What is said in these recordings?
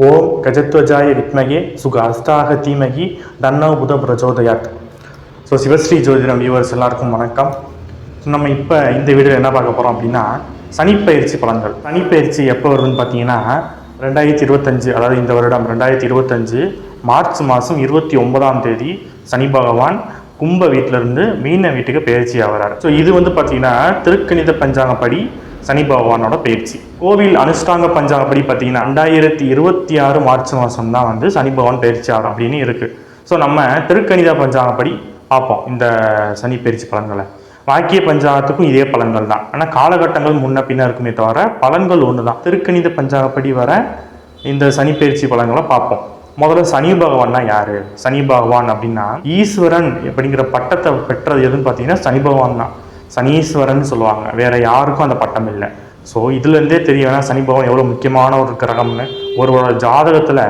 ஓம் கஜத்வஜாய வித்மகே சுகாஸ்தாக தீமகி தன்னோ புத பிரச்சோதயாத். ஸோ சிவஸ்ரீ ஜோதிடம் வியூவர்ஸ் எல்லாருக்கும் வணக்கம். நம்ம இப்போ இந்த வீடியோவில் என்ன பார்க்க போகிறோம் அப்படின்னா சனிப்பெயர்ச்சி பலன்கள். சனிப்பெயர்ச்சி எப்போ வருதுன்னு பார்த்தீங்கன்னா 2025, அதாவது இந்த வருடம் 2025 மார்ச் மாதம் 29ஆம் தேதி சனி பகவான் கும்ப வீட்டிலிருந்து மீன வீட்டுக்கு பயிற்சி ஆகிறார். ஸோ இது பார்த்தீங்கன்னா திருக்கணித பஞ்சாங்கப்படி சனி பகவானோட பயிற்சி. கோவில் அனுஷ்டாங்க பஞ்சாங்கப்படி பார்த்தீங்கன்னா 2026 மார்ச் மாதம் தான் சனி பகவான் பயிற்சி ஆகும் அப்படின்னு இருக்குது. ஸோ நம்ம திருக்கணித பஞ்சாங்கப்படி பார்ப்போம் இந்த சனி பயிற்சி பலன்களை. வாக்கிய பஞ்சாங்கத்துக்கும் இதே பலன்கள் தான், ஆனால் காலகட்டங்கள் முன்ன பின்ன இருக்குமே தவிர பலன்கள் ஒன்று தான். திருக்கணித பஞ்சாங்கப்படி வர இந்த சனி பயிற்சி பலன்களை பார்ப்போம். முதல்ல சனி பகவான்னா யாரு? சனி பகவான் அப்படின்னா ஈஸ்வரன் அப்படிங்கிற பட்டத்தை பெற்றது எதுன்னு பார்த்தீங்கன்னா சனி பகவான் தான். சனீஸ்வரன் சொல்லுவாங்க, வேற யாருக்கும் அந்த பட்டம் இல்லை. ஸோ இதுலேருந்தே தெரியும் சனி பகவான் எவ்வளோ முக்கியமான ஒரு கிரகம்னு. ஒரு ஜாதகத்தில்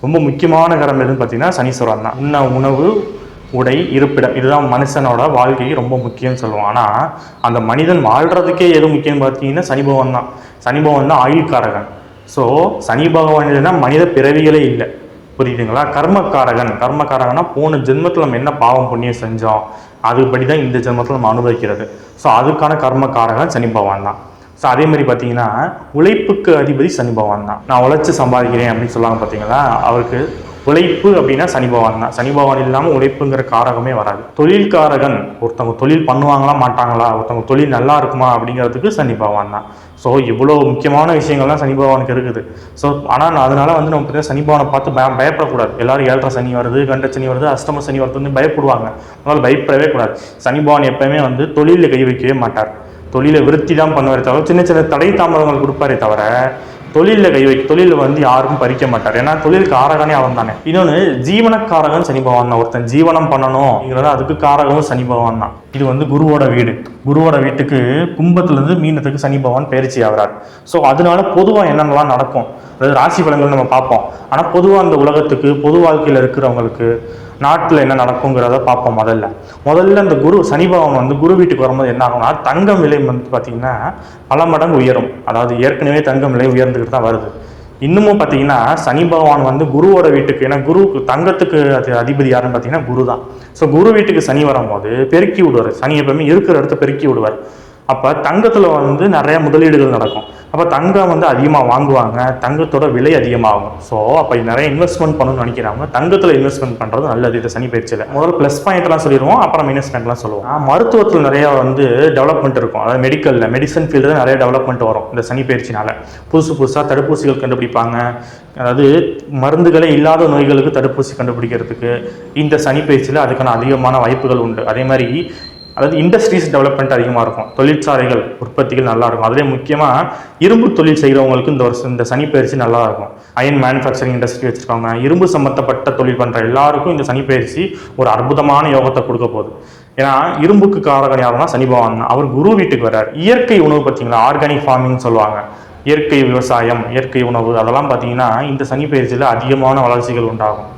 ரொம்ப முக்கியமான கிரகம் எதுன்னு பார்த்தீங்கன்னா சனீஸ்வரன் தான். உணவு, உடை, இருப்பிடம், இதுதான் மனுஷனோட வாழ்க்கைக்கு ரொம்ப முக்கியம்னு சொல்லுவோம். ஆனால் அந்த மனிதன் வாழ்கிறதுக்கே எது முக்கியம்னு பார்த்தீங்கன்னா சனி பகவான் தான். சனி பகவான் தான் ஆயுள்காரகன். ஸோ சனி பகவான் இல்லைன்னா மனித பிறவிகளே இல்லை, புரியுதுங்களா? கர்மக்காரகனா போன ஜென்மத்தில் நம்ம என்ன பாவம் புண்ணியம் செஞ்சோம் அதுபடி தான் இந்த ஜென்மத்தில் நம்ம அனுபவிக்கிறது. ஸோ அதுக்கான கர்மக்காரகன் சனி பகவான் தான். ஸோ அதே மாதிரி பார்த்தீங்கன்னா உழைப்புக்கு அதிபதி சனி பகவான் தான். நான் உழைச்சி சம்பாதிக்கிறேன் அப்படின்னு சொல்லுவாங்க பார்த்தீங்களா, அவருக்கு உழைப்பு அப்படின்னா சனி பகவான் தான். சனி பகவான் இல்லாமல் உழைப்புங்கிற காரகமே வராது. தொழில்காரகன், ஒருத்தவங்க தொழில் பண்ணுவாங்களா மாட்டாங்களா, ஒருத்தவங்க தொழில் நல்லா இருக்குமா அப்படிங்கிறதுக்கு சனி பகவான் தான். ஸோ இவ்வளோ முக்கியமான விஷயங்கள்லாம் சனி பகவானுக்கு இருக்குது. ஸோ ஆனால் அதனால நம்ம பார்த்தீங்கன்னா சனி பகவானை பார்த்து பயப்படக்கூடாது. எல்லாரும் 7.5 சனி வருது, கண்ட சனி வருது, அஷ்டம சனி வருதுன்னு பயப்படுவாங்க. அதனால பயப்படவே கூடாது. சனி பகவான் எப்பவுமே தொழிலில் கை வைக்கவே மாட்டார். தொழிலை விருத்தி தான் பண்ணுவாரே தவிர சின்ன சின்ன தடை தாமதங்கள் கொடுப்பாரே தவிர தொழிலில் கை வைக்க தொழிலில் யாருக்கும் பறிக்க மாட்டார். ஏன்னா தொழில் காரகனே அவன் தானே. இன்னொன்று ஜீவனக்காரகன் சனி பகவான் தான். ஒருத்தன் ஜீவனம் பண்ணணும் அப்படிங்கிறத அதுக்கு காரகமும் சனி பகவான் தான். இது குருவோட வீடு. குருவோட வீட்டுக்கு கும்பத்துலேருந்து மீனத்துக்கு சனி பகவான் பயிற்சி ஆகிறார். ஸோ அதனால பொதுவாக என்னென்னலாம் நடக்கும், அதாவது ராசி பலன்கள் நம்ம பார்ப்போம். ஆனால் பொதுவாக அந்த உலகத்துக்கு பொது வாழ்க்கையில் இருக்கிறவங்களுக்கு நாட்டில் என்ன நடக்குங்கிறத பார்ப்போம். முதல்ல இந்த சனி பகவான் குரு வீட்டுக்கு வரும்போது என்ன ஆகும்னா தங்கம் விலை பார்த்தீங்கன்னா பல மடங்கு உயரும். அதாவது ஏற்கனவே தங்கம் விலை உயர்ந்துக்கிட்டு தான் வருது. இன்னமும் பார்த்தீங்கன்னா சனி பகவான் குருவோட வீட்டுக்கு, ஏன்னா குரு தங்கத்துக்கு அதிபதி யாருன்னு பார்த்தீங்கன்னா குரு தான். ஸோ குரு வீட்டுக்கு சனி வரும்போது பெருக்கி விடுவார். சனி எப்பவுமே இருக்கிற இடத்த பெருக்கி விடுவார். அப்போ தங்கத்தில் நிறைய முதலீடுகள் நடக்கும். அப்போ தங்கம் அதிகமாக வாங்குவாங்க, தங்கத்தோட விலை அதிகமாகும். ஸோ அப்போ நிறைய இன்வெஸ்ட்மெண்ட் பண்ணணும்னு நினைக்கிறாங்க. தங்கத்தில் இன்வெஸ்ட்மெண்ட் பண்ணுறது நல்லது. இது சனி பயிற்சியில் முதல்ல ப்ளஸ் பாயிண்ட்லாம் சொல்லிடுவோம், அப்புறம் மைனஸ் பாயிண்ட்லாம் சொல்லுவோம். மருத்துவத்தில் நிறையா டெவலப்மெண்ட் இருக்கும். அதாவது மெடிசன் ஃபீல்டில் நிறைய டெவலப்மெண்ட் வரும் இந்த சனி பயிற்சினால. புதுசாக தடுப்பூசிகள் கண்டுபிடிப்பாங்க. அதாவது மருந்துகளே இல்லாத நோய்களுக்கு தடுப்பூசி கண்டுபிடிக்கிறதுக்கு இந்த சனி பயிற்சியில் அதுக்கான அதிகமான வாய்ப்புகள் உண்டு. அதே மாதிரி அதாவது இண்டஸ்ட்ரீஸ் டெவலப்மெண்ட் அதிகமாக இருக்கும். தொழிற்சாலைகள் உற்பத்திகள் நல்லா இருக்கும். அதிலே முக்கியமாக இரும்பு தொழில் செய்கிறவங்களுக்கு இந்த சனி பயிற்சி நல்லா இருக்கும். அயன் மேனுஃபேக்சரிங் இண்டஸ்ட்ரி வச்சுருக்காங்க, இரும்பு சம்மந்தப்பட்ட தொழில் பண்ணுற எல்லாருக்கும் இந்த சனி பயிற்சி ஒரு அற்புதமான யோகத்தை கொடுக்க போகுது. ஏன்னா இரும்புக்கு காரகன் யாருன்னா சனி பகவான். அவர் குரு வீட்டுக்கு வர்றார். இயற்கை உணவு பார்த்தீங்களா, ஆர்கானிக் ஃபார்மிங் சொல்லுவாங்க, இயற்கை விவசாயம், இயற்கை உணவு, அதெல்லாம் பார்த்தீங்கன்னா இந்த சனி பயிற்சியில் அதிகமான வளர்ச்சிகள் உண்டாகும்.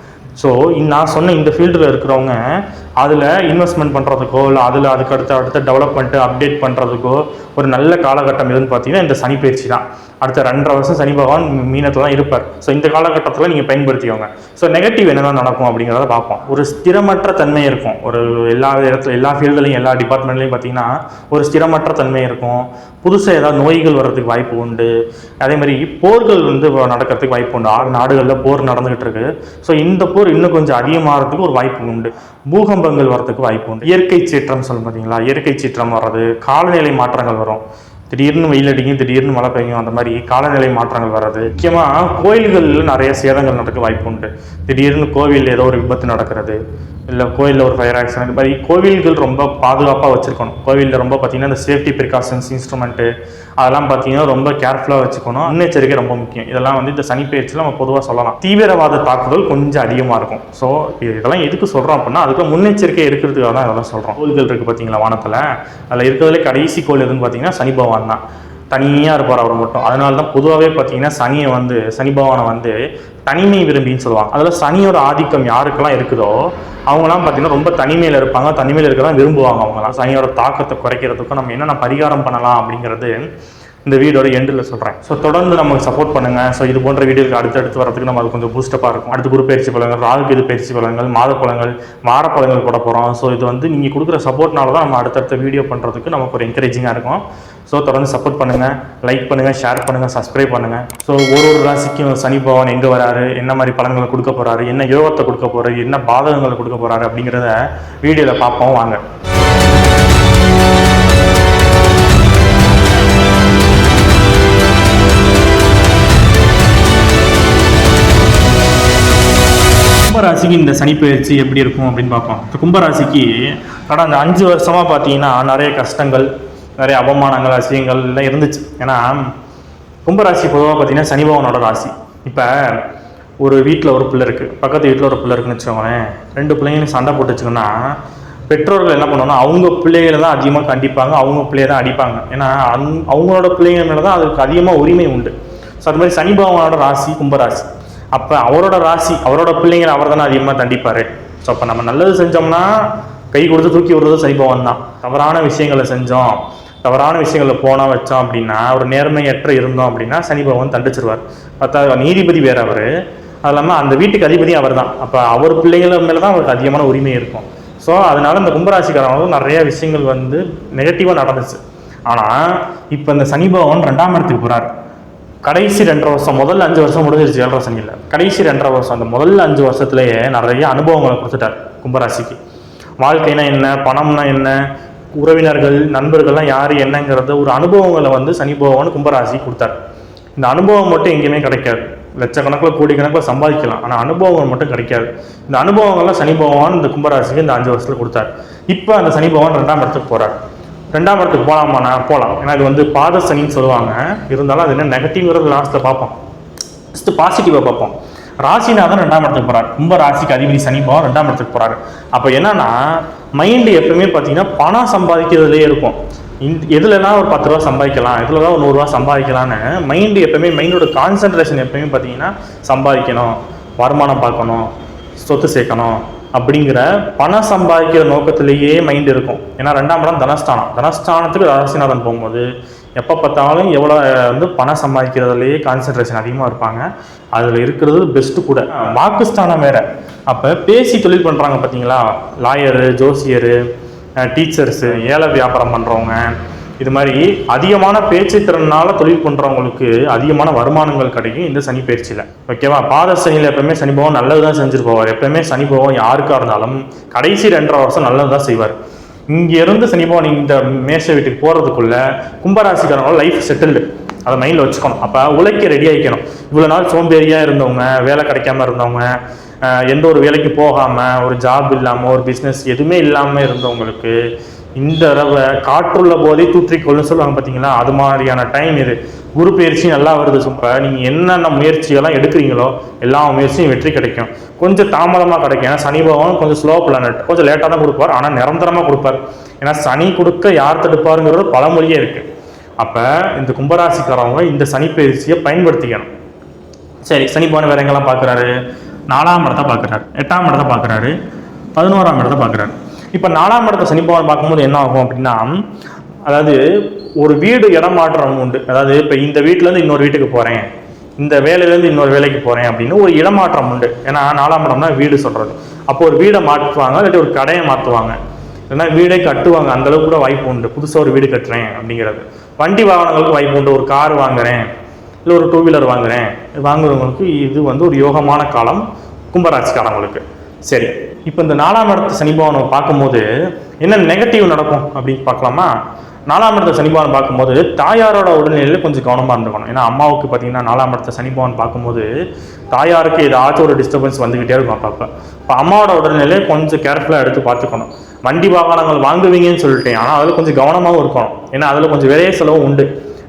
ஸோ நான் சொன்ன இந்த ஃபீல்டில் இருக்கிறவங்க அதில் இன்வெஸ்ட்மெண்ட் பண்ணுறதுக்கோ இல்லை அதுக்கு அடுத்த டெவலப்மெண்ட்டு அப்டேட் பண்ணுறதுக்கோ ஒரு நல்ல காலகட்டம் எதுன்னு பார்த்தீங்கன்னா இந்த சனி பயிற்சி தான். அடுத்த 2.5 வருஷம் சனி பகவான் மீனத்தில் தான் இருப்பார். ஸோ இந்த காலகட்டத்தில் நீங்கள் பயன்படுத்திக்கோங்க. ஸோ நெகட்டிவ் என்னதான் நடக்கும் அப்படிங்கிறத பார்ப்போம். ஒரு ஸ்திரமற்ற தன்மை இருக்கும். ஒரு எல்லா இடத்துல எல்லா ஃபீல்டுலையும் எல்லா டிபார்ட்மெண்ட்லையும் பார்த்தீங்கன்னா ஒரு ஸ்திரமற்ற தன்மை இருக்கும். புதுசாக ஏதாவது நோய்கள் வர்றதுக்கு வாய்ப்பு உண்டு. அதே மாதிரி போர்கள் நடக்கிறதுக்கு வாய்ப்பு உண்டு. 6 நாடுகளில் போர் நடந்துகிட்டு இருக்கு. ஸோ இந்த போர் இன்னும் கொஞ்சம் அதிகமாகிறதுக்கு ஒரு வாய்ப்பு உண்டு. பூகம்பங்கள் வர்றதுக்கு வாய்ப்பு உண்டு. இயற்கை சீற்றம் சொல்லும் பார்த்தீங்களா, இயற்கை சீற்றம் வர்றது, காலநிலை மாற்றங்கள் வரும். திடீர்னு வெயில் அடிக்கும், திடீர்னு மழை பெய்யும், அந்த மாதிரி காலநிலை மாற்றங்கள் வர்றது. முக்கியமாக கோயில்களில் நிறைய சேதங்கள் நடக்க வாய்ப்பு உண்டு. திடீர்னு கோவில் ஏதோ ஒரு விபத்து நடக்கிறது, இல்லை கோயிலில் ஒரு ஃபயர் ஆக்சிடென்ட், இந்த மாதிரி கோவில்கள் ரொம்ப பாதுகாப்பாக வச்சுருக்கணும். கோவிலில் ரொம்ப பார்த்தீங்கன்னா இந்த சேஃப்டி ப்ரிகாஷன்ஸ் இன்ஸ்ட்ருமெண்ட்டு அதெல்லாம் பார்த்தீங்கன்னா ரொம்ப கேர்ஃபுல்லாக வச்சுக்கணும். முன்னெச்சரிக்கை ரொம்ப முக்கியம். இதெல்லாம் இந்த சனி பயிற்சியில் நம்ம பொதுவாக சொல்லலாம். தீவிரவாத தாக்குதல் கொஞ்சம் அதிகமாக இருக்கும். ஸோ இதெல்லாம் எதுக்கு சொல்கிறோம் அப்படின்னா அதுக்கு முன்னெச்சரிக்கை இருக்கிறதுக்காக தான் இதெல்லாம் சொல்கிறோம். கோயில்கள் இருக்குது பார்த்தீங்களா வானத்தில், அதில் இருக்கிறதுலே கடைசி கோயில் எதுன்னு பார்த்தீங்கன்னா சனி பகவான் தான். தனியாக இருப்பார் அவர் மட்டும். அதனால தான் பொதுவாகவே பார்த்தீங்கன்னா சனி பகவானை தனிமை விரும்பின்னு சொல்லுவாங்க. அதில் சனியோட ஆதிக்கம் யாருக்கெல்லாம் இருக்குதோ அவங்களாம் பார்த்தீங்கன்னா ரொம்ப தனிமையில் இருப்பாங்க. தனிமையில் இருக்க தான் விரும்புவாங்க. அவங்களாம் சனியோட தாக்கத்தை குறைக்கிறதுக்கும் நம்ம என்னென்ன பரிகாரம் பண்ணலாம் அப்படிங்கிறது இந்த வீடியோட எண்டில் சொல்கிறேன். ஸோ தொடர்ந்து நமக்கு சப்போர்ட் பண்ணுங்கள். ஸோ இது போன்ற வீடியோக்கு அடுத்தடுத்து வரதுக்கு நம்ம அது கொஞ்சம் பூஸ்டப்பாக இருக்கும். அடுத்து குரு பயிற்சி பலன்கள், ராகு இது பயிற்சி பலன்கள், மாத பலன்கள், வார பலன்கள் போட போகிறோம். ஸோ இது வந்து நீங்கள் கொடுக்குற சப்போர்ட்னால தான் நம்ம அடுத்தடுத்த வீடியோ பண்ணுறதுக்கு நமக்கு ஒரு என்கரேஜிங்காக இருக்கும். ஸோ தொடர்ந்து சப்போர்ட் பண்ணுங்கள், லைக் பண்ணுங்கள், ஷேர் பண்ணுங்கள், சப்ஸ்கிரைப் பண்ணுங்கள். ஸோ ஒரு ராசிக்கும் சனி பகவான் எங்கே வராரு, என்ன மாதிரி பலன்களை கொடுக்க போகிறாரு, என்ன யோகத்தை கொடுக்க போகிறாரு, என்ன பாதகங்களை கொடுக்க போகிறாரு அப்படிங்கிறத வீடியோவில் பார்ப்போம் வாங்க. கும்பராசிக்கு இந்த சனி பயிற்சி எப்படி இருக்கும் அப்படின்னு பார்ப்போம். இப்போ கும்பராசிக்கு கடந்த 5 வருஷமாக பார்த்தீங்கன்னா நிறைய கஷ்டங்கள், நிறைய அவமானங்கள், அசியங்கள் எல்லாம் இருந்துச்சு. ஏன்னா கும்பராசி பொதுவாக பார்த்தீங்கன்னா சனி பகவானோட ராசி. இப்போ ஒரு வீட்டில் ஒரு பிள்ளை இருக்குது, பக்கத்து வீட்டில் ஒரு பிள்ளை இருக்குன்னு வச்சுக்கோங்களேன். 2 பிள்ளைங்களும் சண்டை போட்டுச்சுங்கன்னா பெற்றோர்கள் என்ன பண்ணுவோம்னா அவங்க பிள்ளைகளை தான் அதிகமாக கண்டிப்பாங்க, அவங்க பிள்ளையை தான் அடிப்பாங்க. ஏன்னா அவங்களோட பிள்ளைங்க மேலே தான் அதுக்கு அதிகமாக உரிமை உண்டு. ஸோ அது மாதிரி சனி பகவானோட ராசி கும்பராசி. அப்போ அவரோட ராசி, அவரோட பிள்ளைங்களை அவர் தானே அதிகமாக தண்டிப்பார். ஸோ அப்போ நம்ம நல்லது செஞ்சோம்னா கை கொடுத்து தூக்கி விடுறது சனி பகவான் தான். தவறான விஷயங்களை செஞ்சோம், தவறான விஷயங்களில் போனால் வச்சோம் அப்படின்னா, ஒரு நேர்மையற்ற இருந்தோம் அப்படின்னா சனி பகவான் தண்டிச்சிருவார். பார்த்தா நீதிபதி வேறு அவர், அது இல்லாமல் அந்த வீட்டுக்கு அதிபதி அவர் தான். அப்போ அவர் பிள்ளைகள் மேலே தான் அவருக்கு அதிகமான உரிமை இருக்கும். ஸோ அதனால் இந்த கும்பராசிக்காரங்களும் நிறைய விஷயங்கள் வந்து நெகட்டிவாக நடந்துச்சு. ஆனால் இப்போ இந்த சனி பகவான் 2ஆம் இடத்துக்கு போகிறார். கடைசி 2.5 வருஷம், முதல் 5 வருஷம் முடிஞ்சிருச்சு 7 வருஷம் இல்லை, கடைசி 2.5 வருஷம், அந்த முதல் 5 வருஷத்துலேயே நிறைய அனுபவங்களை கொடுத்துட்டார் கும்பராசிக்கு. வாழ்க்கைனா என்ன, பணம்னா என்ன, உறவினர்கள் நண்பர்கள்லாம் யார் என்னங்கிறத ஒரு அனுபவங்களை வந்து சனி பகவான் கும்பராசி கொடுத்தார். இந்த அனுபவம் மட்டும் எங்கேயுமே கிடைக்காது. லட்சக்கணக்கில் கோடிக்கணக்கில் சம்பாதிக்கலாம், ஆனால் அனுபவங்கள் மட்டும் கிடைக்காது. இந்த அனுபவங்கள்லாம் சனி பகவான் இந்த கும்பராசிக்கு இந்த 5 வருஷத்தில் கொடுத்தார். இப்போ அந்த சனி பகவான் 2ஆம் இடத்துக்கு போகிறார். 2ஆம் இடத்துக்கு போகலாமா? போகலாம். ஏன்னா இது வந்து பாத சனின்னு சொல்லுவாங்க. இருந்தாலும் அது என்ன நெகட்டிவ்ங்கிறது லாஸ்ட்டில் பார்ப்போம். ஃபஸ்ட்டு பாசிட்டிவாக பார்ப்போம். ராசிநாதன் 2ஆம் இடத்துக்கு போகிறார். கும்ப ராசிக்கு அதிபதி சனி பகவான் 2ஆம் இடத்துக்கு போகிறாரு. அப்போ என்னன்னா மைண்டு எப்பவுமே பார்த்தீங்கன்னா பணம் சம்பாதிக்கிறதுலேயே இருக்கும். எதுலலாம் ஒரு 10 ரூபா சம்பாதிக்கலாம், எதுலலாம் ஒரு 100 ரூபா சம்பாதிக்கலான்னு மைண்டு எப்பவுமே, மைண்டோட கான்சன்ட்ரேஷன் எப்பவுமே பார்த்தீங்கன்னா சம்பாதிக்கணும், வருமானம் பார்க்கணும், சொத்து சேர்க்கணும் அப்படிங்கிற பணம் சம்பாதிக்கிற நோக்கத்திலேயே மைண்டு இருக்கும். ஏன்னா 2ஆம் இடம் தனஸ்தானம். தனஸ்தானத்துக்கு ராசிநாதன் போகும்போது எப்போ பார்த்தாலும் எவ்வளோ வந்து பணம் சம்பாதிக்கிறதுலேயே கான்சன்ட்ரேஷன் அதிகமாக இருப்பாங்க. அதில் இருக்கிறது பெஸ்ட்டு கூட. வாக்குஸ்தானம் வேறு. அப்போ பேசி தொழில் பண்ணுறாங்க பார்த்தீங்களா, லாயரு, ஜோசியரு, டீச்சர்ஸு, ஏழை வியாபாரம் பண்ணுறவங்க, இது மாதிரி அதிகமான பேச்சு திறனால் தொழில் பண்ணுறவங்களுக்கு அதிகமான வருமானங்கள் கிடைக்கும் இந்த சனி பயிற்சியில். ஓகேவா? பாத சனியில் எப்பவுமே சனி பகவான் நல்லது தான் செஞ்சுட்டு போவார். எப்பவுமே சனி பகவான் யாருக்காக இருந்தாலும் கடைசி 2.5 வருஷம் நல்லது தான் செய்வார். இங்கேருந்து சனி பகவான் இந்த மேஷ வீட்டுக்கு போகிறதுக்குள்ள கும்பராசிக்காரங்களோட லைஃப் செட்டில்டு, அதை மைண்டில் வச்சுக்கணும். அப்போ உழைக்க ரெடி ஆகிக்கணும். இவ்வளோ நாள் சோம்பேறியாக இருந்தவங்க, வேலை கிடைக்காம இருந்தவங்க, எந்த ஒரு வேலைக்கு போகாமல், ஒரு ஜாப் இல்லாமல், ஒரு பிஸ்னஸ் எதுவுமே இல்லாமல் இருந்தவங்களுக்கு இந்த தடவை காற்றுள்ள போதே தூற்றிக்கொள்ளுன்னு சொல்லுவாங்க பார்த்தீங்களா, அது மாதிரியான டைம் இது. குரு பயிற்சி நல்லா வருது. சூப்பர். நீங்கள் என்னென்ன முயற்சியெல்லாம் எடுக்கிறீங்களோ எல்லா முயற்சியும் வெற்றி கிடைக்கும். கொஞ்சம் தாமதமாக கிடைக்கும். ஏன்னா சனி பகவான் கொஞ்சம் ஸ்லோ பிளானட், கொஞ்சம் லேட்டாக தான் கொடுப்பார், ஆனால் நிரந்தரமாக கொடுப்பார். ஏன்னா சனி கொடுக்க யார் தடுப்பாருங்கிறது பழமொழியே இருக்குது. அப்போ இந்த கும்பராசிக்காரவங்க இந்த சனி பயிற்சியை பயன்படுத்திக்கணும். சரி, சனி பகவான் வேற எங்கெல்லாம் பார்க்குறாரு? 4ஆம் இடத்தை பார்க்குறாரு, 8ஆம் இடத்தை பார்க்குறாரு, 11ஆம் இடத்தை பார்க்குறாரு. இப்போ 4ஆம் இடத்தை சனி பகவான் பார்க்கும்போது என்ன ஆகும் அப்படின்னா, அதாவது ஒரு வீடு இடம் மாற்றம் உண்டு. அதாவது இப்போ இந்த வீட்டிலேருந்து இன்னொரு வீட்டுக்கு போகிறேன், இந்த வேலையிலேருந்து இன்னொரு வேலைக்கு போகிறேன் அப்படின்னு ஒரு இடமாற்றம் உண்டு. ஏன்னா 4ஆம் இடம்னா வீடு சொல்கிறது. அப்போ ஒரு வீடை மாற்றுவாங்க, இல்லாட்டி ஒரு கடையை மாற்றுவாங்க, இல்லைன்னா வீடே கட்டுவாங்க. அந்தளவுக்கு கூட வாய்ப்பு உண்டு. புதுசாக ஒரு வீடு கட்டுறேன் அப்படிங்கிறது. வண்டி வாகனங்களுக்கு வாய்ப்பு உண்டு. ஒரு கார் வாங்குறேன், இல்லை ஒரு 2 வீலர் வாங்குறேன், வாங்குறவங்களுக்கு இது வந்து ஒரு யோகமான காலம் கும்பராசிக்காரங்களுக்கு. சரி, இப்போ இந்த 4ஆம் இடத்து சனி பகவானை பார்க்கும்போது என்ன நெகட்டிவ் நடக்கும் அப்படின்னு பார்க்கலாமா? 4ஆம் இடத்த சனி பகவான் பார்க்கும்போது தாயாரோட உடல்நிலையில் கொஞ்சம் கவனமாக இருந்துக்கணும். ஏன்னா அம்மாவுக்கு பார்த்தீங்கன்னா 4ஆம் இடத்த சனி பகவான் பார்க்கும்போது தாயாருக்கு ஏதாச்சும் ஒரு டிஸ்டர்பன்ஸ் வந்துக்கிட்டே இருக்கும் அப்பப்போ. இப்போ அம்மாவோட உடல்நிலையை கொஞ்சம் கேர்ஃபுல்லாக எடுத்து பார்த்துக்கணும். வண்டி வாகனங்கள் வாங்குவீங்கன்னு சொல்லிட்டேன், ஆனால் அதில் கொஞ்சம் கவனமாகவும் இருக்கணும். ஏன்னா அதில் கொஞ்சம் விரைய செலவும் உண்டு.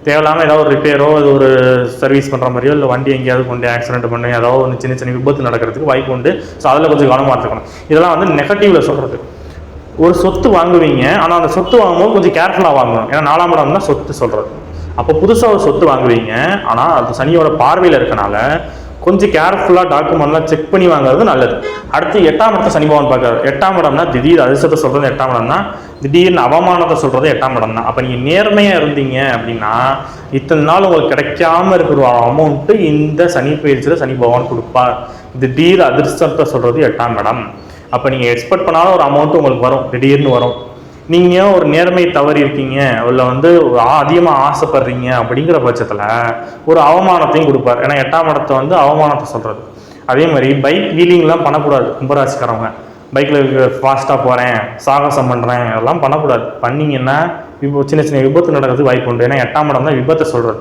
தேவையில்லாமல் ஏதாவது ஒரு ரிப்பேரோ, அது ஒரு சர்வீஸ் பண்ணுற மாதிரியோ, இல்லை வண்டி எங்கேயாவது கொண்டு ஆக்சிடென்ட் பண்ணி ஏதாவது ஒன்று சின்ன சின்ன விபத்து நடக்கிறதுக்கு வாய்ப்பு உண்டு. ஸோ அதில் கொஞ்சம் கவனமாக இருக்கணும். இதெல்லாம் வந்து நெகட்டிவில் சொல்கிறது. ஒரு சொத்து வாங்குவீங்க, ஆனால் அந்த சொத்து வாங்கும்போது கொஞ்சம் கேர்ஃபுல்லாக வாங்கணும். ஏன்னா 4ஆம் இடம் தான் சொத்து சொல்கிறது. அப்போ புதுசாக ஒரு சொத்து வாங்குவீங்க, ஆனால் அது சனியோட பார்வையில் இருக்கனால கொஞ்சம் கேர்ஃபுல்லாக டாக்குமெண்ட்லாம் செக் பண்ணி வாங்குறது நல்லது. அடுத்து 8ஆம் இடத்தை சனி பகவான் பார்க்குறாரு. 8ஆம் இடம்னா திடீர் அதிர்ஷ்டத்தை சொல்கிறது 8ஆம் இடம்னா திடீர்னு அவமானத்தை சொல்கிறது 8ஆம் இடம் தான். அப்போ நீங்கள் நேர்மையாக இருந்தீங்க அப்படின்னா இத்தனை நாள் உங்களுக்கு கிடைக்காம இருக்கிற ஒரு அமௌண்ட்டு இந்த சனி பயிற்சியில் சனி பகவான் கொடுப்பார். திடீர் அதிர்ஷ்டத்தை சொல்கிறது 8ஆம் இடம். அப்போ நீங்கள் எக்ஸ்பெக்ட் பண்ணாத ஒரு அமௌண்ட்டு உங்களுக்கு வரும், திடீர்னு வரும். நீங்கள் ஒரு நேர்மை தவறி இருக்கீங்க, இல்லை வந்து அதிகமாக ஆசைப்படுறீங்க அப்படிங்கிற பட்சத்தில் ஒரு அவமானத்தையும் கொடுப்பார். ஏன்னா 8ஆம் இடத்தை வந்து அவமானத்தை சொல்கிறது. அதே மாதிரி பைக் வீலிங்லாம் பண்ணக்கூடாது. கும்பராசிக்காரவங்க பைக்கில் ஃபாஸ்ட்டாக போகிறேன், சாகசம் பண்ணுறேன், அதெல்லாம் பண்ணக்கூடாது. பண்ணிங்கன்னா சின்ன சின்ன விபத்து நடக்கிறதுக்கு வாய்ப்பு உண்டு. ஏன்னா 8ஆம் இடம் தான் விபத்தை சொல்கிறது.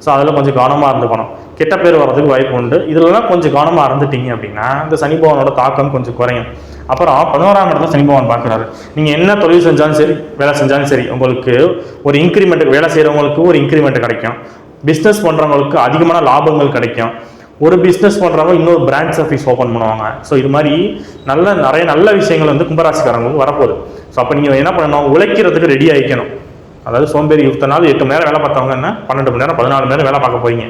ஸோ அதில் கொஞ்சம் கவனமாக இருந்துக்கணும். கெட்ட பேர் வர்றதுக்கு வாய்ப்பு உண்டு. இதிலலாம் கொஞ்சம் கவனமாக இருந்துட்டீங்க அப்படின்னா இந்த சனி பகவானோட தாக்கம் கொஞ்சம் குறையும். அப்புறம் 11ஆம் இடத்துல சனி பகவான் பார்க்குறாரு. நீங்கள் என்ன தொழில் செஞ்சாலும் சரி, வேலை செஞ்சாலும் சரி, உங்களுக்கு ஒரு இன்க்ரிமெண்ட், வேலை செய்கிறவங்களுக்கு ஒரு இன்க்ரிமெண்ட் கிடைக்கும். பிஸ்னஸ் பண்ணுறவங்களுக்கு அதிகமான லாபங்கள் கிடைக்கும். ஒரு பிஸ்னஸ் பண்ணுறவங்க இன்னொரு பிரான்ச் ஆஃபீஸ் ஓப்பன் பண்ணுவாங்க. ஸோ இது மாதிரி நிறைய நல்ல விஷயங்கள் வந்து கும்பராசிக்காரங்களுக்கு வரப்போகுது. ஸோ அப்போ நீங்கள் என்ன பண்ணணும், உழைக்கிறதுக்கு ரெடி ஆகிக்கணும். அதாவது சோம்பேறி இத்தனை நாள் 8 மணி நேரம் வேலை பார்த்தவங்க என்ன 12 மணி நேரம் 14 மணி நேரம் வேலை பார்க்க போறீங்க.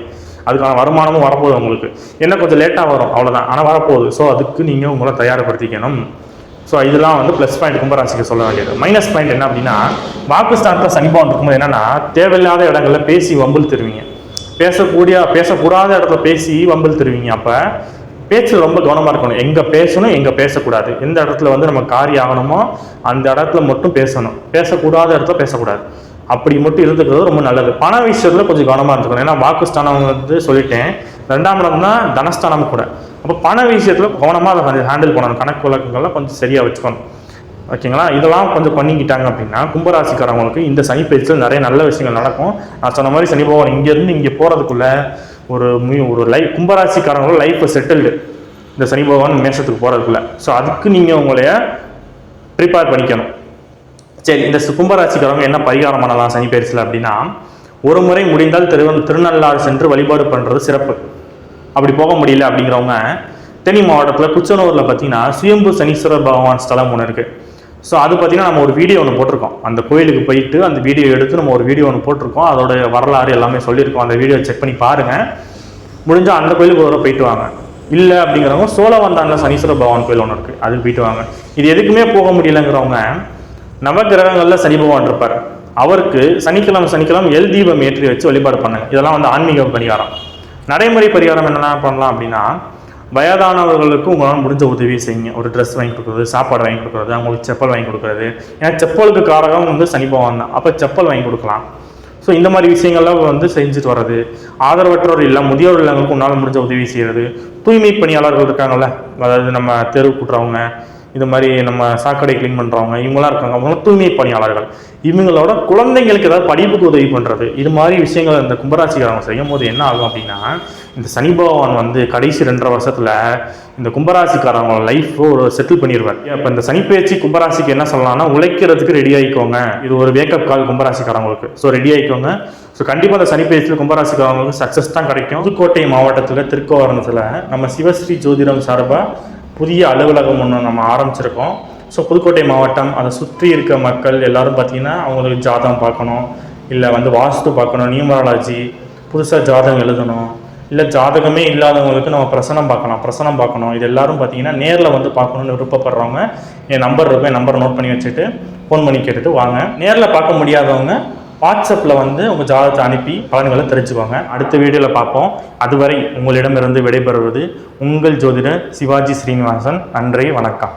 அதுக்கான வருமானமும் வரப்போகுது உங்களுக்கு. என்ன கொஞ்சம் லேட்டாக வரும், அவ்வளோதான், ஆனால் வரப்போகுது. ஸோ அதுக்கு நீங்கள் உங்களை தயார்படுத்திக்கணும். ஸோ இதெல்லாம் வந்து ப்ளஸ் பாயிண்ட் கும்பராசிக்கு சொல்ல வேண்டியது. மைனஸ் பாயிண்ட் என்ன அப்படின்னா, வாக்குஸ்தானத்தில் சனி பகவான் இருக்கும்போது என்னன்னா தேவையில்லாத இடங்கள்ல பேசி வம்பில் தருவீங்க. பேசக்கூடாத இடத்துல பேசி வம்பில் தருவீங்க. அப்போ பேச்சில் ரொம்ப கவனமாக இருக்கணும். எங்கே பேசணும், எங்கே பேசக்கூடாது, எந்த இடத்துல வந்து நம்ம காரியம் ஆகணுமோ அந்த இடத்துல மட்டும் பேசணும். பேசக்கூடாத இடத்துல பேசக்கூடாது. அப்படி மட்டும் இருந்துக்கிறது ரொம்ப நல்லது. பண விஷயத்தில் கொஞ்சம் கவனமாக இருந்துக்கணும். ஏன்னா வாக்குஸ்தானம் வந்து சொல்லிட்டேன், 2ஆம் இடம் தான் தனஸ்தானம் கூட. அப்போ பண விஷயத்தில் கவனமாக அதை ஹேண்டில் பண்ணணும். கணக்கு வழக்குகள்லாம் கொஞ்சம் சரியாக வச்சுக்கணும். ஓகேங்களா? இதெல்லாம் கொஞ்சம் பண்ணிக்கிட்டாங்க அப்படின்னா கும்பராசிக்காரவங்களுக்கு இந்த சனி பயிற்சியில் நிறைய நல்ல விஷயங்கள் நடக்கும். நான் சொன்ன மாதிரி சனி பகவான் இங்கேருந்து இங்கே போகிறதுக்குள்ள ஒரு கும்பராசிக்காரங்களோட லைஃப் செட்டில்டு இந்த சனி பகவான் மேஷத்துக்கு போகிறதுக்குள்ள. ஸோ அதுக்கு நீங்கள் உங்களைய ப்ரிப்பேர் பண்ணிக்கணும். சரி, இந்த கும்பராசிக்காரங்க என்ன பரிகாரம் பண்ணலாம் சனி பயிற்சியில் அப்படின்னா, ஒரு முறை முடிந்தால் திருநள்ளாறு சென்று வழிபாடு பண்ணுறது சிறப்பு. அப்படி போக முடியல அப்படிங்கிறவங்க தேனி மாவட்டத்தில் குச்சனூரில் பார்த்தீங்கன்னா சுயம்பு சனீஸ்வரர் பகவான் ஸ்தலம் ஒன்று இருக்குது. ஸோ அது பார்த்தீங்கன்னா நம்ம ஒரு வீடியோ ஒன்று போட்டிருக்கோம். அந்த கோயிலுக்கு போயிட்டு அந்த வீடியோ எடுத்து நம்ம ஒரு வீடியோ ஒன்று போட்டிருக்கோம். அதோட வரலாறு எல்லாமே சொல்லியிருக்கோம். அந்த வீடியோ செக் பண்ணி பாருங்கள். முடிஞ்சால் அந்த கோயிலுக்கு ஒரு போயிட்டு வாங்க. இல்லை அப்படிங்கிறவங்க சோழவந்தானில் சனீஸ்வர பகவான் கோயில் ஒன்று இருக்குது, அதுக்கு போயிட்டு வாங்க. இது எதுக்குமே போக முடியலைங்கிறவங்க நவகிரகங்களில் சனி பகவான் இருப்பார். அவருக்கு சனிக்கிழமை எல் தீபம் ஏற்றி வச்சு வழிபாடு பண்ணுங்க. இதெல்லாம் வந்து ஆன்மீக பரிகாரம். நடைமுறை பரிகாரம் என்னென்ன பண்ணலாம் அப்படின்னா, வயதானவர்களுக்கு உங்களால் முடிஞ்ச உதவி செய்யுங்க. ஒரு ட்ரெஸ் வாங்கி கொடுக்குறது, சாப்பாடு வாங்கி கொடுக்குறது, அவங்களுக்கு செப்பல் வாங்கி கொடுக்குறது. ஏன்னா செப்பலுக்கு காரகம் வந்து சனி பகவான் தான். அப்போ செப்பல் வாங்கி கொடுக்கலாம். ஸோ இந்த மாதிரி விஷயங்கள்லாம் வந்து செஞ்சுட்டு வர்றது. ஆதரவற்றோர் இல்லை, முதியோர் இல்லங்களுக்கு உன்னால் முடிஞ்ச உதவி செய்கிறது. தூய்மை பணியாளர்கள் இருக்காங்கல்ல, அதாவது நம்ம தெரு கூட்டுறவங்க, இது மாதிரி நம்ம சாக்கடை கிளீன் பண்ணுறவங்க, இவங்களாம் இருக்காங்க. அவங்க தூய்மை பணியாளர்கள். இவங்களோட குழந்தைங்களுக்கு ஏதாவது படிப்புக்கு உதவி பண்ணுறது. இது மாதிரி விஷயங்கள் இந்த கும்பராசிக்காரங்க செய்யும் போது என்ன ஆகும் அப்படின்னா, இந்த சனி பகவான் வந்து கடைசி 2.5 வருஷத்தில் இந்த கும்பராசிக்காரங்களோட லைஃப் ஒரு செட்டில் பண்ணிடுவார். இப்போ இந்த சனிப்பெயர்ச்சி கும்பராசிக்கு என்ன சொல்லலாம்னா, உழைக்கிறதுக்கு ரெடி ஆகிக்கோங்க. இது ஒரு வேக்கப் கால் கும்பராசிக்காரங்களுக்கு. ஸோ ரெடி ஆகிக்கோங்க. ஸோ கண்டிப்பாக அந்த சனிப்பெயர்ச்சியில் கும்பராசிக்காரங்களுக்கு சக்ஸஸ் தான் கிடைக்கும். புதுக்கோட்டை மாவட்டத்தில் திருக்கோவரணத்தில் நம்ம சிவஸ்ரீ ஜோதிடம் சார்பாக புதிய அலுவலகம் ஒன்று நம்ம ஆரம்பிச்சிருக்கோம். ஸோ புதுக்கோட்டை மாவட்டம் அதை சுற்றி இருக்க மக்கள் எல்லாரும் பார்த்திங்கன்னா அவங்களுக்கு ஜாதகம் பார்க்கணும், இல்லை வந்து வாஸ்து பார்க்கணும், நியூமராலஜி, புதுசாக ஜாதகம் எழுதணும், இல்லை ஜாதகமே இல்லாதவங்களுக்கு நம்ம பிரசனம் பார்க்கணும். இது எல்லாரும் பார்த்தீங்கன்னா நேரில் வந்து பார்க்கணுன்னு விருப்பப்படுறவங்க என் நம்பர் இருக்கும், என் நம்பரை நோட் பண்ணி வச்சுட்டு ஃபோன் பண்ணி கேட்டுட்டு வாங்க. நேரில் பார்க்க முடியாதவங்க வாட்ஸ்அப்பில் வந்து உங்கள் ஜாதகத்தை அனுப்பி பலன்களை தெரிஞ்சுக்கோங்க. அடுத்த வீடியோவில் பார்ப்போம். அதுவரை உங்களிடமிருந்து விடைபெறுவது உங்கள் ஜோதிடர் சிவாஜி ஸ்ரீனிவாசன். நன்றி, வணக்கம்.